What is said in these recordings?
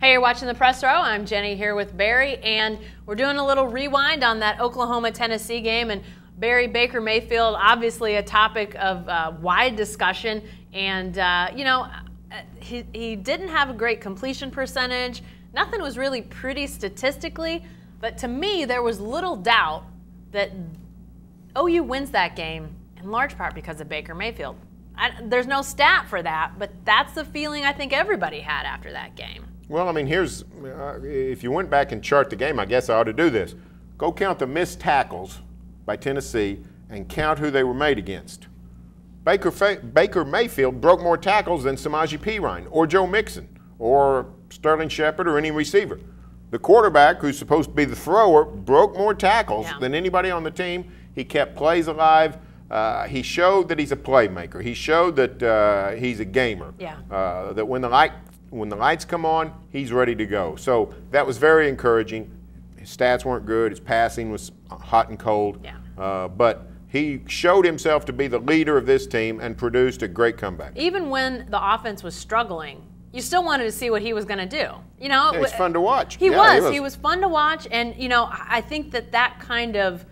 Hey, you're watching the Press Row. I'm Jenny here with Barry, and we're doing a little rewind on that Oklahoma-Tennessee game. And Barry, Baker Mayfield, obviously a topic of wide discussion. And, you know, he didn't have a great completion percentage. Nothing was really pretty statistically. But to me, there was little doubt that OU wins that game in large part because of Baker Mayfield. There's no stat for that, but that's the feeling I think everybody had after that game. Well, I mean, here's, if you went back and chart the game, I guess I ought to do this. Go count the missed tackles by Tennessee and count who they were made against. Baker Mayfield broke more tackles than Samaje Perine or Joe Mixon or Sterling Shepard or any receiver. The quarterback, who's supposed to be the thrower, broke more tackles than anybody on the team. He kept plays alive. He showed that he's a playmaker. He showed that he's a gamer. That when the lights come on, he's ready to go. So that was very encouraging. His stats weren't good. His passing was hot and cold. But he showed himself to be the leader of this team and produced a great comeback. Even when the offense was struggling, you still wanted to see what he was going to do. You know, it was fun to watch. He was fun to watch, and you know, I think that kind of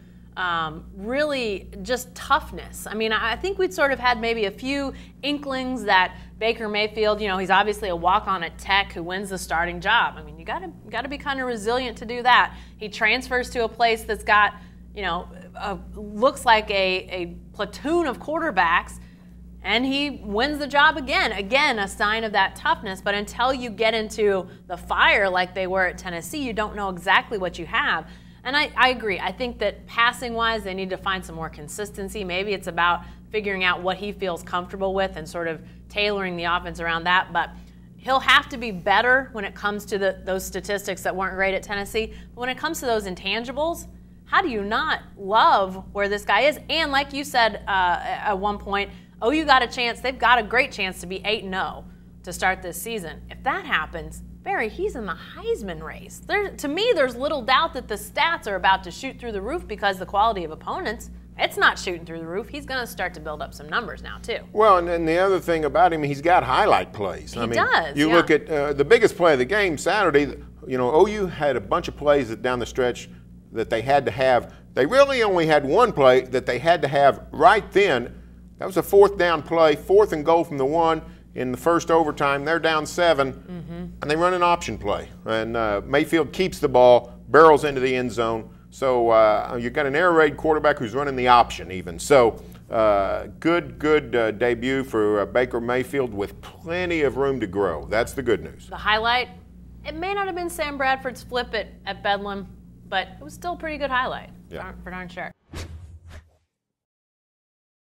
really just toughness. I mean, I think we'd sort of had maybe a few inklings that Baker Mayfield, you know, he's obviously a walk-on at Tech who wins the starting job. I mean, you got to be kind of resilient to do that. He transfers to a place that's got, you know, looks like a platoon of quarterbacks, and he wins the job again. Again, a sign of that toughness. But until you get into the fire like they were at Tennessee, you don't know exactly what you have. And I agree. I think that passing-wise, they need to find some more consistency. Maybe it's about figuring out what he feels comfortable with and sort of tailoring the offense around that. But he'll have to be better when it comes to those statistics that weren't great at Tennessee. But when it comes to those intangibles, how do you not love where this guy is? And like you said at one point, OU got a chance. They've got a great chance to be 8-0 to start this season. If that happens, Barry, he's in the Heisman race. To me, there's little doubt that the stats are about to shoot through the roof because the quality of opponents, it's not shooting through the roof. He's going to start to build up some numbers now, too. Well, and then the other thing about him, he's got highlight plays. He does. You look at the biggest play of the game Saturday, you know, OU had a bunch of plays down the stretch that they had to have. They really only had one play that they had to have right then. That was a fourth down play, 4th and goal from the 1. In the first overtime, they're down 7, and they run an option play. And Mayfield keeps the ball, barrels into the end zone. So you've got an air raid quarterback who's running the option even. So good debut for Baker Mayfield with plenty of room to grow. That's the good news. The highlight, it may not have been Sam Bradford's flip at Bedlam, but it was still a pretty good highlight, for darn sure.